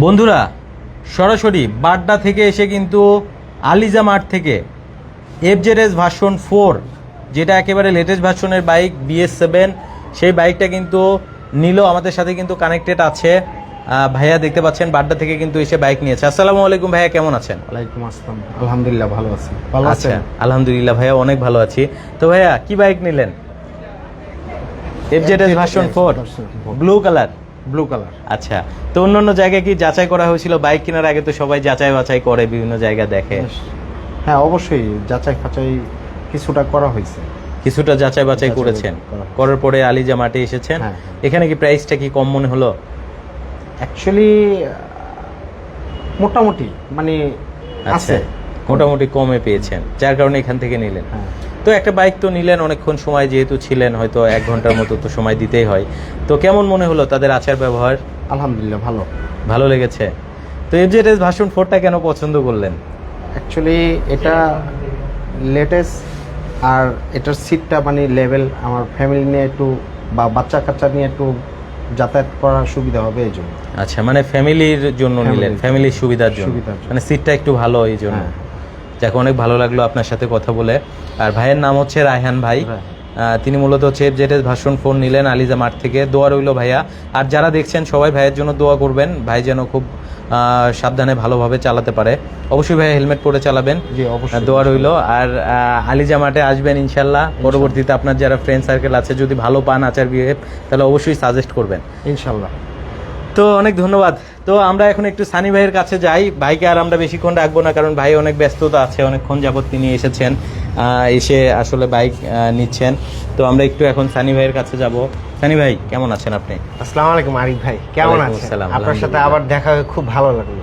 বন্ধুরা সরাসরি বাড্ডা থেকে এসে কিন্তু আলিজা মার্ট থেকে এফজেডএস ভার্সন 4 যেটা একেবারে লেটেস্ট ভার্সনের বাইক BS7 সেই বাইকটা কিন্তু নিল। আমাদের সাথে কিন্তু কানেক্টেড আছে ভাইয়া, দেখতে পাচ্ছেন বাড্ডা থেকে কিন্তু এসে বাইক নিয়েছে। আসসালামু আলাইকুম ভাইয়া, কেমন আছেন? ওয়ালাইকুম আসসালাম, আলহামদুলিল্লাহ ভালো আছি। ভালো আচ্ছা, আছেন? আলহামদুলিল্লাহ ভাইয়া, অনেক ভালো আছি। তো ভাইয়া কি বাইক নিলেন? FZS version 4 blue colour. Blue colour. আচ্ছা, তো অন্য জায়গায় কি যাচাই করা হয়েছিল? বাইক কেনার আগে তো সবাই যাচাই বাছাই করে, বিভিন্ন জায়গা দেখে। হ্যাঁ অবশ্যই যাচাই ফাচাই কিছুটা করা হয়েছে। কিছুটা যাচাই বাছাই করেছেন, করার পরে আলিজা মাঠে এসেছেন। এখানে কি প্রাইসটা কি কম মনে হলো? অ্যাকচুয়ালি মোটামুটি মানে আছে, মোটামুটি কমে পেয়েছেন, যার কারণে এখান থেকে নিলেন। তো একটা বাইক তো নিলেন, অনেকক্ষণ সময় যেহেতু ছিলেন, হয়তো 1 ঘন্টার মতো তো সময় দিতেই হয়। তো কেমন মনে হলো তাদের আচার ব্যবহার? আলহামদুলিল্লাহ ভালো, ভালো লেগেছে। তো এফজেডএস ভার্সন 4টা কেন পছন্দ করলেন? অ্যাকচুয়ালি এটা লেটেস্ট, আর এটার সিটটা মানে লেভেল, আমার ফ্যামিলি নিয়ে একটু বা বাচ্চা কাচ্চা নিয়ে একটু যাতায়াত করার সুবিধা হবে এই জন্য। আচ্ছা, মানে ফ্যামিলির জন্য নিলেন, ফ্যামিলির সুবিধার জন্য, মানে সিটটা একটু ভালো এই জন্য। যাকে অনেক ভালো লাগলো আপনার সাথে কথা বলে। আর ভাইয়ের নাম হচ্ছে রায়হান ভাই, তিনি মূলত হচ্ছে এফজেডএস ভার্সন 4 নিলেন আলিজা মার্ট থেকে। দোয়া রইল ভাইয়া, আর যারা দেখছেন সবাই ভাইয়ের জন্য দোয়া করবেন, ভাই যেন খুব সাবধানে ভালোভাবে চালাতে পারে। অবশ্যই ভাই হেলমেট পরে চালাবেন, দোয়া রইল। আর আলিজা মার্টে আসবেন ইনশাল্লাহ। পরবর্তীতে আপনার যারা ফ্রেন্ড সার্কেল আছে যদি ভালো পান আচার বিহেভ, তাহলে অবশ্যই সাজেস্ট করবেন ইনশাল্লাহ। তো অনেক ধন্যবাদ। তো আমরা এখন একটু সানি ভাইয়ের কাছে যাই। ভাইকে আর আমরা বেশিক্ষণ রাখবো না, কারণ ভাই অনেক ব্যস্ততা আছে, অনেকক্ষণ যাবত তিনি এসেছেন, এসে আসলে বাইক নিচ্ছেন। তো আমরা একটু এখন সানি ভাইয়ের কাছে যাব। সানি ভাই কেমন আছেন আপনি? আসসালামু আলাইকুম আরিফ ভাই, কেমন আছেন? আপনার সাথে আবার দেখা হয়ে খুব ভালো লাগলো।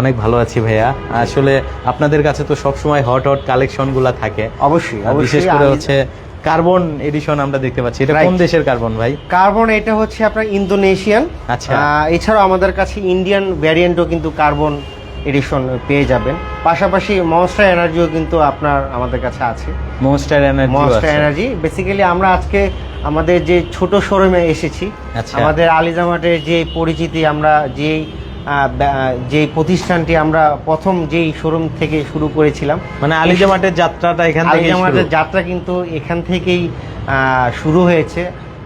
অনেক ভালো আছি ভাইয়া। আসলে আপনাদের কাছে তো সবসময় হট হট কালেকশনগুলো থাকে। অবশ্যই, বিশেষ করে হচ্ছে কার্বন এডিশন আমরা দেখতে পাচ্ছি। এটা কোন দেশের কার্বন ভাই? কার্বন এটা হচ্ছে আপনার ইন্দোনেশিয়ান। আচ্ছা, এছাড়াও আমাদের কাছে ইন্ডিয়ান ভ্যারিয়েন্টও কিন্তু কার্বন এডিশন পেয়ে যাবেন। পাশাপাশি মনস্টার এনার্জিও কিন্তু আপনার আমাদের কাছে আছে। মনস্টার এনার্জি বেসিক্যালি আমরা আজকে আমাদের যে ছোট শোরুমে এসেছি, আমাদের আলিজা মার্টের যে পরিচিতি, আমরা যে প্রতিষ্ঠানটি আমরা প্রথম যেই শোরুম থেকে শুরু করেছিলাম, মানে আলিজা মার্টের যাত্রাটা এখান থেকে, আলিজা মার্টের যাত্রা কিন্তু এখান থেকেই শুরু হয়েছে।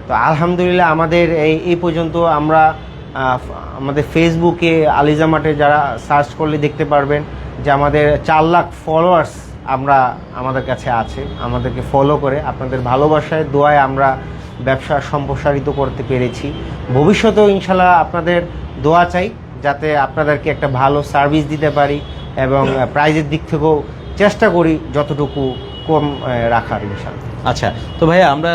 তো আলহামদুলিল্লাহ আমাদের এই পর্যন্ত আমরা আমাদের ফেসবুকে আলিজা মার্টে যারা সার্চ করলে দেখতে পারবেন যে আমাদের 4 লাখ ফলোয়ার্স আমাদের কাছে আছে। আমাদেরকে ফলো করে আপনাদের ভালোবাসায় দোয়ায় আমরা ব্যবসা সম্প্রসারিত করতে পেরেছি। ভবিষ্যতেও ইনশাল্লাহ আপনাদের দোয়া চাই, যাতে আপনাদেরকে একটা ভালো সার্ভিস দিতে পারি এবং প্রাইজের দিক থেকেও চেষ্টা করি যতটুকু কম রাখার ইনশাল্লাহ। আচ্ছা, তো ভাইয়া আমরা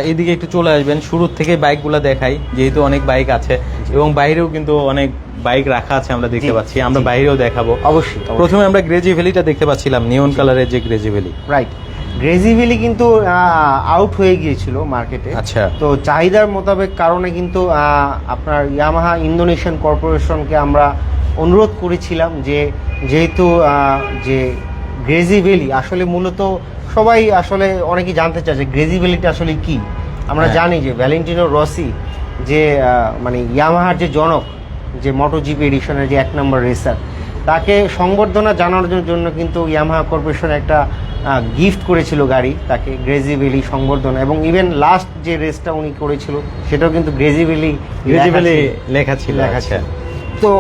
এইদিকে একটু চলে আসবেন, শুরুর থেকে বাইকগুলো দেখাই, যেহেতু অনেক বাইক আছে এবং বাইরেও কিন্তু অনেক বাইক রাখা আছে আমরা দেখতে পাচ্ছি। আমরা বাইরেও দেখাবো অবশ্যই। প্রথমে আমরা গ্রেজি ভ্যালিটা দেখতে পাচ্ছিলাম, নিয়ন কালারের যে গ্রেজি ভ্যালি। রাইট, গ্রেজি ভ্যালি কিন্তু আউট হয়ে গিয়েছিল মার্কেটে। আচ্ছা, তো চাহিদার মোতাবেক কারণে কিন্তু আপনার ইয়ামাহা ইন্দোনেশিয়ান কর্পোরেশনকে আমরা অনুরোধ করেছিলাম যে যেহেতু যে গ্রেজি ভ্যালি আসলে মূলত সবাই আসলে অনেকেই জানতে চায় যে গ্রেজি ভ্যালিটা আসলে কি। আমরা জানি যে ভ্যালেন্টিনো রসি যে মানে ইয়ামাহার যে জনক, যে মোটোজিপি এডিশনের যে 1 নম্বর রেসার, তাকে সংবর্ধনা জানানোর জন্য কিন্তু ইয়ামাহা কর্পোরেশন একটা গিফট করেছিল গাড়ি তাকে, গ্রেজি ভ্যালি সংবর্ধনা। এবং ইভেন লাস্ট যে রেসটা উনি করেছিল সেটাও কিন্তু গ্রেজি ভ্যালি লেখা ছিল। তো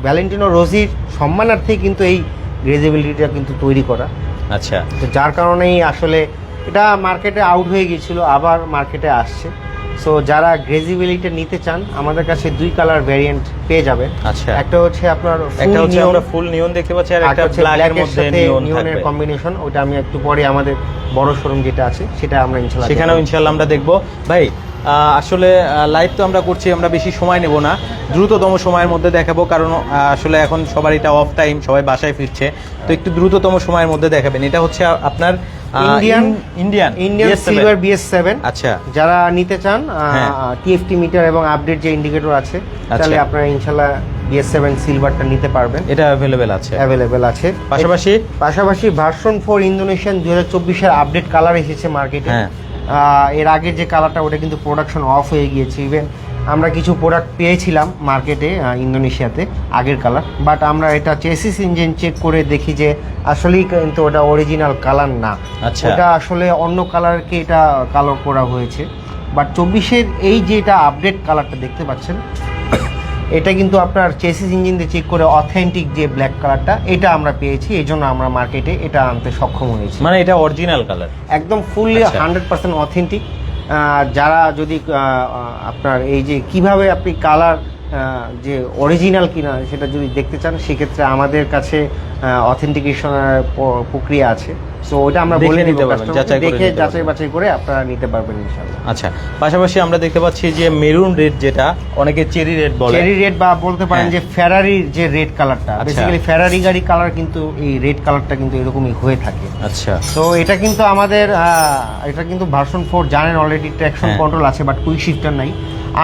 ভ্যালেন্টিনো রসির সম্মানার্থেই কিন্তু এই গ্রেজি ভ্যালিটা কিন্তু তৈরি করা। আচ্ছা, তো যার কারণেই আসলে এটা মার্কেটে আউট হয়ে গিয়েছিল, আবার মার্কেটে আসছে। সো যারা গ্রেজি ভ্যালিটা নিতে চান আমাদের কাছে 2 কালার ভ্যারিয়েন্ট পেয়ে যাবেন। আচ্ছা, একটা হচ্ছে আপনার আমরা ফুল নিয়ন দেখতে পাচ্ছি, আর একটা ব্ল্যাকের মধ্যে নিয়নের কম্বিনেশন। ওটা আমি একটু পরে আমাদের বড় শোরুম যেটা আছে সেটা আমরা ইনশাআল্লাহ সেখানেও ইনশাআল্লাহ আমরা দেখবো। ভাই আসলে লাইভ তো আমরা করছি, আমরা বেশি সময় নেব না, দ্রুততম সময়ের মধ্যে দেখাবো, কারণ আসলে এখন সবার এটা অফ টাইম, সবাই বাসায় ফিরছে। তো একটু দ্রুততম সময়ের মধ্যে দেখাবেন। এটা হচ্ছে আপনার ইন্ডিয়ান সিলভার BS7। আচ্ছা, যারা নিতে চান TFT মিটার এবং আপডেট যে ইন্ডিকেটর আছে, তাহলে আপনারা ইনশাআল্লাহ BS7 সিলভারটা নিতে পারবেন। এটা অ্যাভেলেবেল আছে। পাশাপাশি ভার্সন 4 ইন্দোনেশিয়ান 2024 এর আপডেট কালার এসেছে মার্কেটে। এর আগে যে কালারটা ওটা কিন্তু প্রোডাকশন অফ হয়ে গিয়েছে। ইভেন আমরা কিছু প্রোডাক্ট পেয়েছিলাম মার্কেটে ইন্দোনেশিয়াতে আগের কালার, বাট আমরা এটা চেসিস ইঞ্জিন চেক করে দেখি যে আসলেই কিন্তু ওটা অরিজিনাল কালার না, আচ্ছা। ওটা আসলে অন্য কালারকে এটা কালার করা হয়েছে। বাট 24-এর এই যে এটা আপডেট কালারটা দেখতে পাচ্ছেন, এটা কিন্তু আপনার চেসিস ইঞ্জিন দিয়ে চেক করে অথেন্টিক যে ব্ল্যাক কালারটা এটা আমরা পেয়েছি, এই জন্য আমরা মার্কেটে এটা আনতে সক্ষম হয়েছি। মানে এটা অরিজিনাল কালার, একদম ফুললি আচ্ছা। 100% অথেন্টিক। যারা যদি আপনার এই যে কিভাবে আপনি কালার যে অরিজিনাল কিনা সেটা যদি দেখতে চান, সেক্ষেত্রে আমাদের কাছে অথেন্টিকেশনের প্রক্রিয়া আছে। সো ওটা আমরা দেখে বলে নিতে নিতে পারবেন, পারবেন, যাচাই করে দেখে নিতে যাচাই পারবেন। বাছাই করে আপনারা নিতে পারবেন ইনশাআল্লাহ। আচ্ছা, পাশাপাশি আমরা দেখতে পাচ্ছি যে মেরুন রেড, যেটা অনেকে চেরি রেড বলে, চেরি রেড বা বলতে পারেন হ্যাঁ। যে ফেরারির যে রেড কালারটা, আচ্ছা। বেসিক্যালি ফেরারি গাড়ি কালার কিন্তু এই রেড কালারটা কিন্তু এরকমই হয়ে থাকে। আচ্ছা। তো এটা কিন্তু আমাদের এটা কিন্তু ভার্সন 4 জানেন অলরেডি, ট্র্যাকশন হ্যাঁ। কন্ট্রোল আছে, বাট কুইক শিফটার নাই।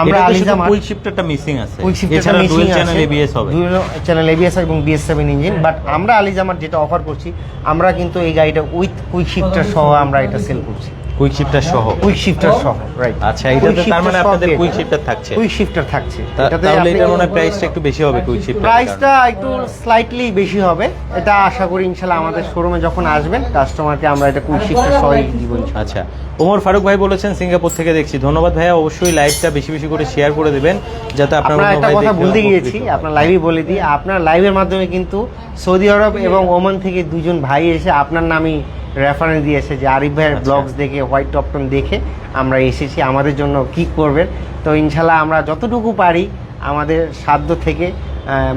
আমরা এটা তো শুধু আলিজামার কুইক শিফটারটা মিসিং আছে, কুইক শিফটারটা এছাড়া মিসিং ডুয়াল আছে, চ্যানেল এবিএস হবে, ডুয়াল চ্যানেল এবিএস এবং BS7 ইঞ্জিন। বাট আমরা আলিজামার যেটা অফার করছি, আমরা কিন্তু এই গাড়িটা উইথ কুইক শিফটার সহ আমরা এটা সেল করছি, কুইক শিফটার সহ। কুইক শিফটার সহ, রাইট। আচ্ছা, এটাতে তার মানে আপনাদের কুইক শিফটার থাকছে, কুইক শিফটার থাকছে। তাহলে এটার মনে হয় প্রাইসটা একটু বেশি হবে কুইক শিফটার, প্রাইসটা একটু স্লাইটলি বেশি হবে, এটা আশা করি ইনশাআল্লাহ আমাদের শোরুমে যখন আসবেন কাস্টমারকে আমরা এটা কুইক শিফটার সহই দিব। আচ্ছা, ওমর ফারুক ভাই বলেছেন সিঙ্গাপুর থেকে দেখছি, ধন্যবাদ ভাইয়া। অবশ্যই লাইভটা বেশি বেশি করে শেয়ার করে দিবেন, যাতে আপনার আপনার অন্য একটা ভাই কথা দেখে বলতে গিয়েছি, উপকৃত হয়। আপনার লাইভে বলে দিই, আপনার লাইভের মাধ্যমে কিন্তু সৌদি আরব এবং ওমান থেকে দুজন ভাই এসে আপনার নামই রেফারেন্স দিয়েছে যে আরিফ ভাইয়ের আচ্ছা। ব্লগস দেখে, হোয়াইট টপটন দেখে আমরা এসেছি, আমাদের জন্য কি করবেন। তো ইনশাল্লাহ আমরা যতটুকু পারি আমাদের সাধ্য থেকে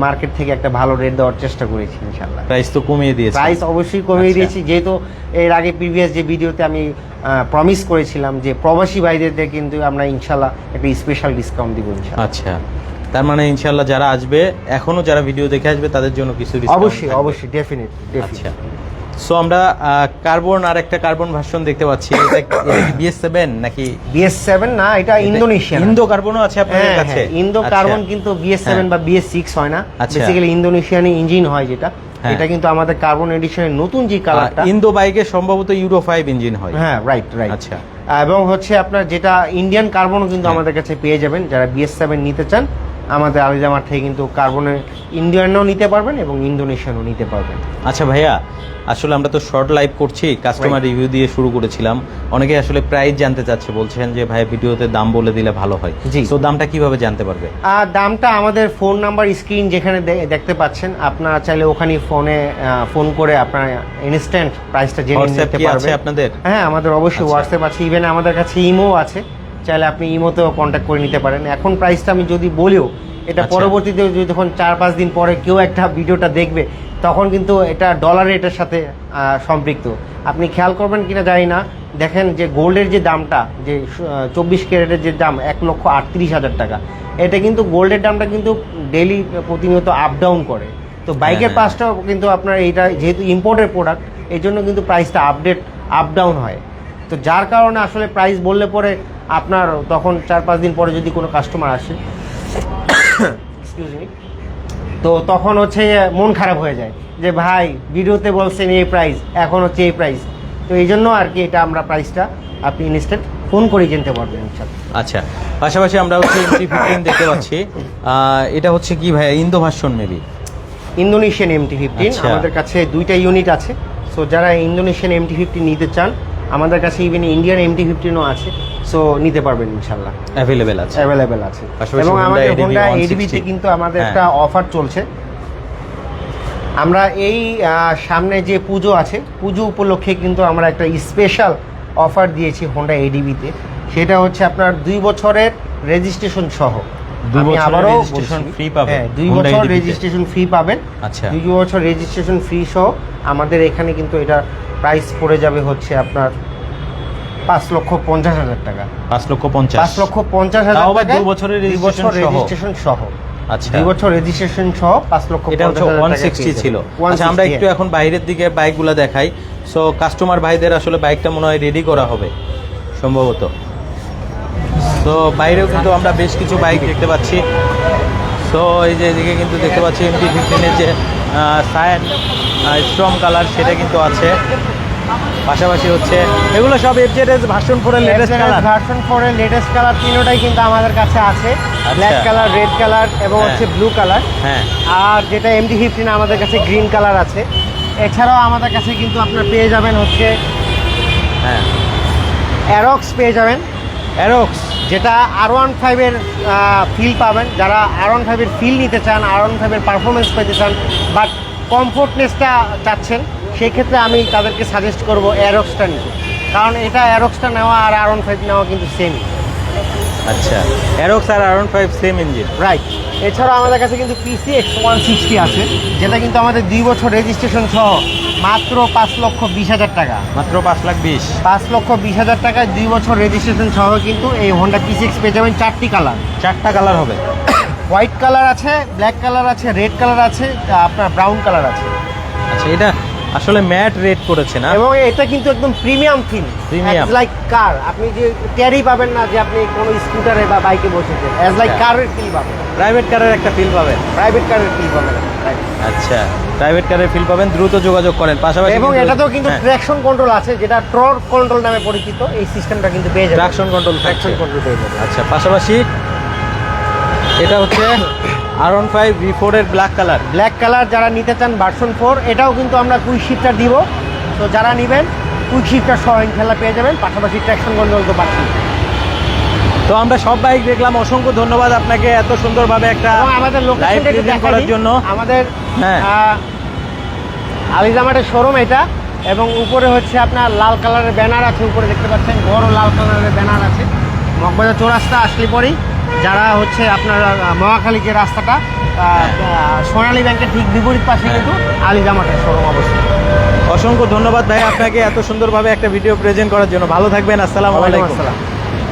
মার্কেট থেকে একটা ভালো রেট দেওয়ার চেষ্টা করেছি ইনশাল্লাহ। প্রাইস তো কমিয়ে দিয়েছে, প্রাইস অবশ্যই কমিয়ে আচ্ছা। দিয়েছি, যেহেতু এর আগে প্রিভিয়াস যে ভিডিওতে আমি প্রমিস করেছিলাম যে প্রবাসী ভাইদের কিন্তু আমরা ইনশাল্লাহ একটা স্পেশাল ডিসকাউন্ট দিব ইনশাল্লাহ। আচ্ছা, তার মানে ইনশাআল্লাহ যারা আসবে, এখনো যারা ভিডিও দেখে আসবে তাদের জন্য কিছু discount অবশ্যই থাকবে। অবশ্যই ডেফিনেট। আচ্ছা, সো আমরা কার্বন আর একটা কার্বন ভার্সন দেখতে পাচ্ছি, এটা কি BS7 নাকি BS7 না, এটা ইন্দোনেশিয়ান। ইন্দো কার্বনও আছে আপনাদের কাছে? ইন্দো আচ্ছা। কার্বন কিন্তু BS7 হ্যাঁ। বা BS6 হয় না, আচ্ছা। বেসিক্যালি ইন্দোনেশিয়ান ইঞ্জিন হয় যেটা, হ্যাঁ। এটা কিন্তু আমাদের কার্বন এডিশনের নতুন যে কালারটা। ইন্দো বাইকে সম্ভবত ইউরো 5 ইঞ্জিন হয়। হ্যাঁ, রাইট রাইট। আচ্ছা। এবং হচ্ছে আপনার যেটা ইন্ডিয়ান কার্বনও কিন্তু হ্যাঁ। আমাদের কাছে পেয়ে যাবেন, যারা BS7 নিতে চান আমাদের আলিজামার থেকে কিন্তু কার্বনের ইন্ডিয়ানও নিতে পারবেন এবং ইন্দোনেশিয়ানও নিতে পারবেন। আচ্ছা ভাইয়া, আসলে আমরা তো শর্ট লাইভ করছি, কাস্টমার রিভিউ দিয়ে শুরু করেছিলাম, অনেকে আসলে প্রাইস জানতে চাচ্ছে, বলছেন যে ভাই ভিডিওতে দাম বলে দিলে ভালো হয়। জি। তো দামটা কিভাবে জানতে পারবে? আর দামটা আমাদের ফোন নাম্বার স্ক্রিন যেখানে দেখতে পাচ্ছেন, আপনারা চাইলে ওখানে ফোন করে আপনারা ইনস্ট্যান্ট প্রাইসটা জেনে হোয়াটসঅ্যাপ নিতে কি আছে পারবেন আপনাদের? হ্যাঁ, আমাদের অবশ্যই আচ্ছা। হোয়াটসঅ্যাপ আছে, ইভেন আমাদের কাছে ইমো আছে, চাইলে আপনি ইমোতেও কন্ট্যাক্ট করে নিতে পারেন। এখন প্রাইসটা আমি যদি বলিও, এটা আচ্ছা। পরবর্তীতে যখন 4-5 দিন পরে কেউ একটা ভিডিওটা দেখবে, তখন কিন্তু এটা ডলার রেটের সাথে সম্পৃক্ত। আপনি খেয়াল করবেন কিনা জানি না, দেখেন যে গোল্ডের যে দামটা, যে 24 ক্যারেটের যে দাম 1,38,000 টাকা, এটা কিন্তু গোল্ডের দামটা কিন্তু ডেইলি প্রতিনিয়ত আপ ডাউন করে। তো বাইকের হ্যাঁ। পাশটাও কিন্তু আপনার এইটা যেহেতু ইম্পোর্টের প্রোডাক্ট, এই জন্য কিন্তু প্রাইসটা আপ ডাউন হয়। তো যার কারণে আসলে প্রাইস বললে পরে আপনার তখন 4-5 দিন পরে যদি কোনো কাস্টমার আসে, এক্সকিউজ মি, তো তখন হচ্ছে মন খারাপ হয়ে যায় যে ভাই ভিডিওতে বলছেন এই প্রাইস, এখন হচ্ছে এই প্রাইস। তো এই জন্য আর কি এটা আমরা প্রাইসটা আপনি ইনস্ট্যান্ট ফোন করে জানতে পারবেন ইনশাআল্লাহ। আচ্ছা, পাশাপাশি আমরা হচ্ছে MT-15 দেখতে পাচ্ছি, এটা হচ্ছে কি ভাই, Indo version maybe? Indonesian MT-15 আচ্ছা। আমাদের কাছে 2টা ইউনিট আছে। সো যারা ইন্দোনেশিয়ান MT-15 নিতে চান, আমাদের কাছে ইভেন ইন্ডিয়ান MT-15ও আছে, সো নিতে পারবেন ইনশাআল্লাহ, অ্যাভেলেবেল আছে। অ্যাভেলেবেল আছে। পাশাপাশি এবং Honda আমাদের ADV হোন্ডা 160 এডিবিতে কিন্তু আমাদের হ্যাঁ। একটা অফার চলছে। আমরা এই সামনে যে পুজো আছে, পুজো উপলক্ষে কিন্তু আমরা একটা স্পেশাল অফার দিয়েছি হোন্ডা এডিবিতে, সেটা হচ্ছে আপনার 2 বছরের রেজিস্ট্রেশন সহ। 2 আমি বছরের আবারও registration বলছি, free পাবেন হ্যাঁ, 2 Honda বছর ADB তে। রেজিস্ট্রেশন ফ্রি পাবেন। আচ্ছা। 2 বছর রেজিস্ট্রেশন ফ্রি সহ আমাদের এখানে কিন্তু এটা প্রাইস পড়ে যাবে হচ্ছে আপনার 5,50,000 টাকা। 5,50,000 5,50,000 তাও আবার টাকায় 2 বছরের 2 বছর registration রেজিস্ট্রেশন সহ। আচ্ছা। 2 বছর রেজিস্ট্রেশন সহ 5,50,000 এটা হচ্ছে 160 ছিল। আচ্ছা, আমরা একটু এখন বাইরের দিকে বাইকগুলো দেখাই। সো কাস্টমার ভাইদের আসলে বাইকটা মনে হয় রেডি করা হবে সম্ভবত। তো বাইরেও কিন্তু আমরা বেশ কিছু বাইক দেখতে পাচ্ছি। সো এই যে এদিকে কিন্তু দেখতে পাচ্ছি MT-15 এর যে সায়ান স্ট্রং কালার, সেটা কিন্তু আছে। পাশাপাশি হচ্ছে এগুলো সব এফজেডএস ভার্সন 4 এর লেটেস্ট কালার। ভার্সন 4 এর লেটেস্ট কালার তিনটাই কিন্তু আমাদের কাছে আছে, ব্ল্যাক কালার, রেড কালার এবং হ্যাঁ। হচ্ছে ব্লু কালার। হ্যাঁ, আর যেটা MD-15 আমাদের কাছে গ্রিন কালার আছে। এছাড়াও আমাদের কাছে কিন্তু আপনার পেয়ে যাবেন হচ্ছে হ্যাঁ, অ্যারক্স পেয়ে যাবেন, অ্যারক্স। যেটা R15 এর ফিল পাবেন। যারা R15 এর ফিল নিতে চান, R15 এর পারফরমেন্স পেতে চান, বাট কমফোর্টনেসটা চাচ্ছেন, সেই ক্ষেত্রে আমি তাদেরকে সাজেস্ট করব অ্যারক্সটা নিতে, কারণ এটা অ্যারক্সটা নেওয়া আর R15 নেওয়া কিন্তু সেম। আচ্ছা, অ্যারক্স আর R15 সেম ইঞ্জিন। রাইট। এছাড়াও আমাদের কাছে কিন্তু PCX 160 আছে, যেটা কিন্তু আমাদের 2 বছর রেজিস্ট্রেশন সহ মাত্র 5,20,000 টাকা। মাত্র 5,20,000। 5,20,000 টাকায় 2 বছর রেজিস্ট্রেশন সহ কিন্তু এই হোন্ডা PCX পেয়ে যাবেন 4টি কালার। 4টা কালার হবে। হোয়াইট কালার আছে, ব্ল্যাক কালার আছে, রেড কালার আছে, আপনার ব্রাউন কালার আছে। আচ্ছা, এটা আসলে ম্যাট রেড করেছে না? এবং এটা কিন্তু একদম প্রিমিয়াম ফিল, Premium। লাইক কার। আপনি যে ক্যারি পাবেন না যে আপনি কোনো স্কুটারে বা বাইকে বসেছেন, অ্যাজ লাইক কারের ফিল পাবেন, প্রাইভেট কারের একটা ফিল পাবেন। প্রাইভেট কারের ফিল পাবেন। আচ্ছা, প্রাইভেট কারের ফিল পাবেন, দ্রুত যোগাযোগ করেন। পাশাপাশি এবং এটাতেও কিন্তু হ্যাঁ, ট্র্যাকশন কন্ট্রোল আছে, যেটা টর্ক কন্ট্রোল নামে পরিচিত। এই সিস্টেমটা কিন্তু পেয়ে যাবেন, ট্রাকশন কন্ট্রোল ট্র্যাকশন কন্ট্রোল পেয়ে যাবেন। আচ্ছা, পাশাপাশি এটা হচ্ছে R15 V4 এর ব্ল্যাক কালার। ব্ল্যাক কালার যারা নিতে চান ভার্সন 4, এটাও কিন্তু আমরা কুইক শিফটার দিব। তো যারা নেবেন কুইক শিফটার সহ ইনশাল্লাহ পেয়ে যাবেন, পাশাপাশি ট্র্যাকশন কন্ট্রোল তো পাচ্ছি। তো আমরা সব বাইক দেখলাম, অসংখ্য ধন্যবাদ আপনাকে এত সুন্দরভাবে একটা এবং আমাদের লাইভ লোকেশনটা একটু প্রেজেন্ট দেখাই করার দিই। জন্য। আমাদের হ্যাঁ। আলিজামাটের শোরুম এটা, এবং উপরে হচ্ছে আপনার লাল কালারের ব্যানার আছে, উপরে দেখতে পাচ্ছেন বড় লাল কালারের ব্যানার আছে। মগবাজার চৌরাস্তা আসলে পরেই যারা হচ্ছে আপনার মহাখালী যে রাস্তাটা, সোনালী ব্যাংকের ঠিক বিপরীত পাশে কিন্তু আলিজামাটের শোরুম অবস্থিত। অসংখ্য ধন্যবাদ ভাই আপনাকে এত সুন্দরভাবে একটা ভিডিও প্রেজেন্ট করার জন্য। ভালো থাকবেন। আসসালামু ওয়ালাইকুম আলাইকুম। আসসালাম।